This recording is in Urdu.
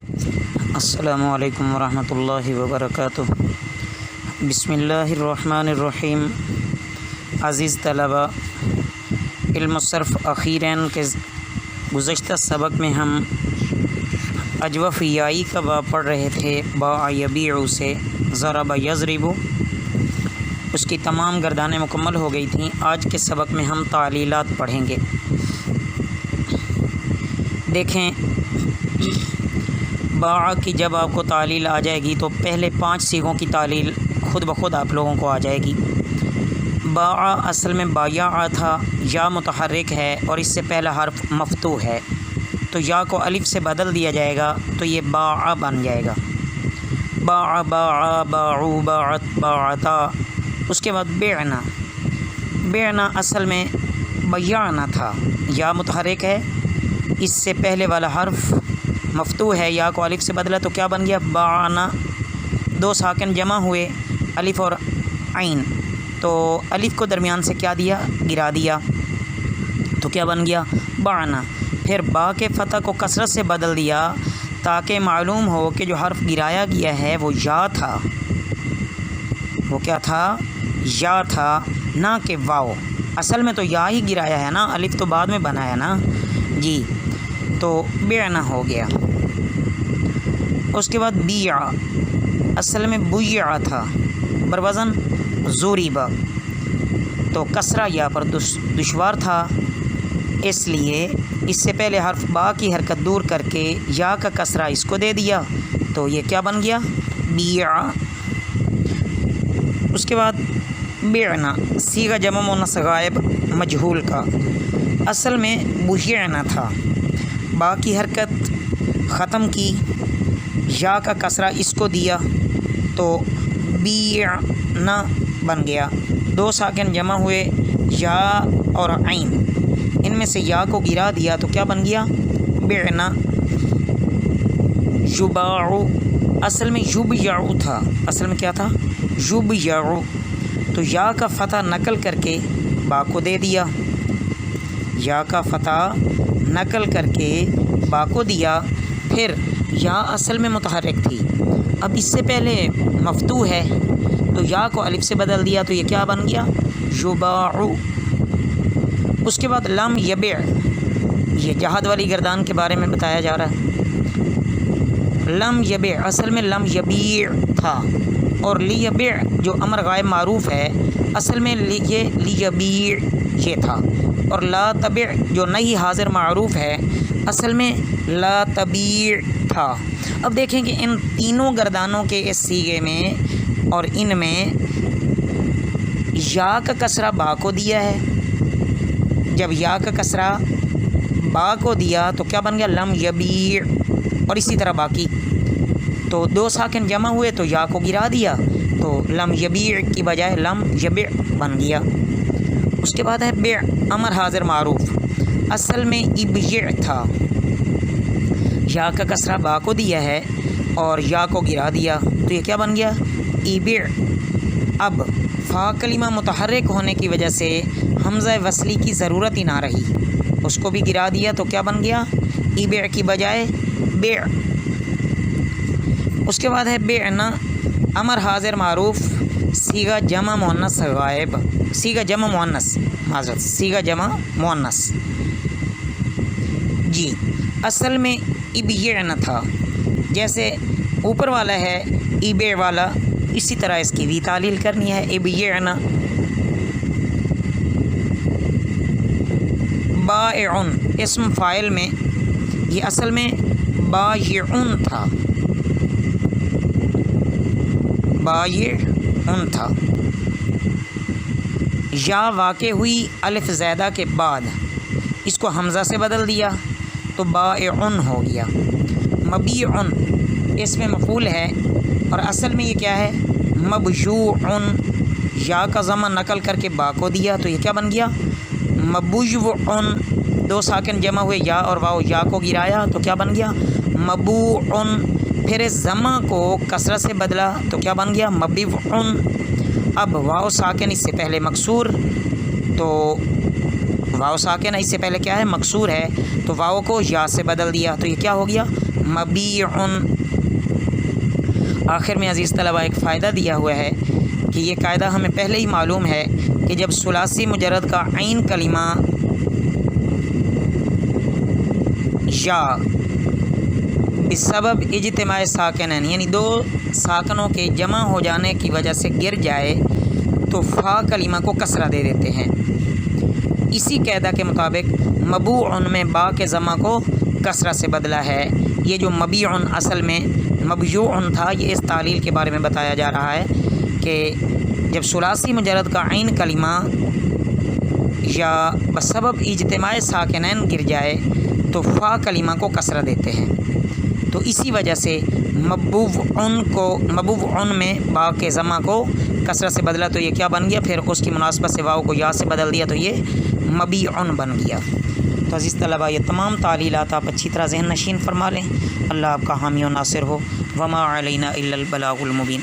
السلام علیکم ورحمۃ اللہ وبرکاتہ۔ بسم اللہ الرحمن الرحیم۔ عزیز طلباء، علم الصرف اخیراً کے گزشتہ سبق میں ہم اجوف یائی کا باب پڑھ رہے تھے، باع یبیع سے ضرب یضرب، اس کی تمام گردانیں مکمل ہو گئی تھیں۔ آج کے سبق میں ہم تعلیلات پڑھیں گے۔ دیکھیں، باع کی جب آپ کو تعلیل آ جائے گی تو پہلے 5 صیغوں کی تعلیل خود بخود آپ لوگوں کو آ جائے گی۔ باع اصل میں بایع تھا، یا متحرک ہے اور اس سے پہلا حرف مفتوح ہے، تو یا کو الف سے بدل دیا جائے گا تو یہ باع بن جائے گا۔ باع، باع، باعوا، باعت، باعتا۔ اس کے بعد بعنا، بعنا اصل میں بیعنا تھا، یا متحرک ہے، اس سے پہلے والا حرف مفتوح ہے، یا کو الف سے بدلا تو کیا بن گیا؟ باعنا۔ 2 ساکن جمع ہوئے، الف اور عین، تو الف کو درمیان سے کیا دیا؟ گرا دیا، تو کیا بن گیا؟ باعنا۔ پھر با کے فتح کو کسرت سے بدل دیا تاکہ معلوم ہو کہ جو حرف گرایا گیا ہے وہ یا تھا، وہ کیا تھا؟ یا تھا، نہ کہ واو۔ اصل میں تو یا ہی گرایا ہے نا، الف تو بعد میں بنا ہے نا جی، تو بعنا ہو گیا۔ اس کے بعد بیع، اصل میں بیع تھا، بروزن ضربا، تو کسرہ یا پر دشوار تھا، اس لیے اس سے پہلے حرف با کی حرکت دور کر کے یا کا کسرہ اس کو دے دیا، تو یہ کیا بن گیا؟ بیع۔ اس کے بعد بعنا، صیغہ جمع مؤنث غائب مجہول کا، اصل میں بیعنا تھا، با کی حرکت ختم کی، یا کا کسرہ اس کو دیا تو بیعنا بن گیا۔ 2 ساکن جمع ہوئے، یا اور عین، ان میں سے یا کو گرا دیا تو کیا بن گیا؟ بعنا۔ یباع، اصل میں یبیع تھا، اصل میں کیا تھا؟ یبیع، تو یا کا فتح نقل کر کے با کو دے دیا، یا کا فتح نقل کر کے با کو دیا۔ پھر یا اصل میں متحرک تھی، اب اس سے پہلے مفتوح ہے تو یا کو الف سے بدل دیا تو یہ کیا بن گیا؟ یباع۔ اس کے بعد لم یبع، یہ جہاد والی گردان کے بارے میں بتایا جا رہا ہے۔ لم یبع اصل میں لم یبیع تھا، اور لیبع جو امر غائب معروف ہے، اصل میں یہ لیبیع یہ تھا، اور لا تبع جو نہیں حاضر معروف ہے، اصل میں لا تبیع تھا۔ اب دیکھیں کہ ان تینوں گردانوں کے اس صیغے میں اور ان میں یا کا کسرہ با کو دیا ہے، جب یا کا کسرہ با کو دیا تو کیا بن گیا؟ لم یبیع، اور اسی طرح باقی، تو 2 ساکن جمع ہوئے تو یا کو گرا دیا تو لم یبیع کی بجائے لم یبع بن گیا۔ اس کے بعد ہے بیع، امر حاضر معروف، اصل میں ابیع تھا، یا کا کسرہ با کو دیا ہے اور یا کو گرا دیا تو یہ کیا بن گیا؟ ابیع۔ اب فا کلمہ متحرک ہونے کی وجہ سے حمزہ وصلی کی ضرورت ہی نہ رہی، اس کو بھی گرا دیا تو کیا بن گیا؟ ابیع کی بجائے بیع۔ اس کے بعد ہے بعنا، امر حاضر معروف، صیغہ جمع مؤنث غائب، صیغہ جمع مؤنث، معذرت، صیغہ جمع مؤنث جی، اصل میں ابیعنا تھا، جیسے اوپر والا ہے ابیع والا، اسی طرح اس کی بھی تعلیل کرنی ہے، ابیعنا۔ بائعن، اسم فاعل میں یہ اصل میں بایعن تھا، بایعن تھا، یا واقع ہوئی الف زیدہ کے بعد، اس کو حمزہ سے بدل دیا تو بائعن ہو گیا۔ مبیعن اس میں مفعول ہے، اور اصل میں یہ کیا ہے؟ مبیوعن، یا کا ضمہ نقل کر کے با کو دیا تو یہ کیا بن گیا؟ مبوعن۔ 2 ساکن جمع ہوئے، یا اور واو، یا کو گرایا تو کیا بن گیا؟ مبوعن۔ پھر اس ضمہ کو کسرہ سے بدلا تو کیا بن گیا؟ مبیوعن۔ اب واو ساکن اس سے پہلے مکسور، تو واو ساکن ہے، اس سے پہلے کیا ہے مکسور ہے، تو واو کو یا سے بدل دیا تو یہ کیا ہو گیا مبیعن۔ آخر میں عزیز طلبہ ایک فائدہ دیا ہوا ہے کہ یہ قاعدہ ہمیں پہلے ہی معلوم ہے کہ جب ثلاثی مجرد کا عین کلمہ یا بسبب اجتماع ساکنین یعنی دو ساکنوں کے جمع ہو جانے کی وجہ سے گر جائے تو فا کلمہ کو کسرہ دے دیتے ہیں۔ اسی قاعدہ کے مطابق مبوعن میں با کے ضمہ کو کسرہ سے بدلا ہے۔ یہ جو مبیعن اصل میں مبیوعن تھا، یہ اس تعلیل کے بارے میں بتایا جا رہا ہے کہ جب ثلاثی مجرد کا عین کلمہ یا بسبب اجتماع ساکنین گر جائے تو فا کلمہ کو کسرہ دیتے ہیں، تو اسی وجہ سے مبوعن میں با کے ضمہ کو کسرہ سے بدلا تو یہ کیا بن گیا، پھر اس کی مناسبت سے واو کو یا سے بدل دیا تو یہ مبیعن بن گیا۔ تو عزیز طلبہ یہ تمام تعلیلات آپ اچھی طرح ذہن نشین فرما لیں۔ اللہ آپ کا حامی و ناصر ہو۔ وما علینا الا البلاغ المبین۔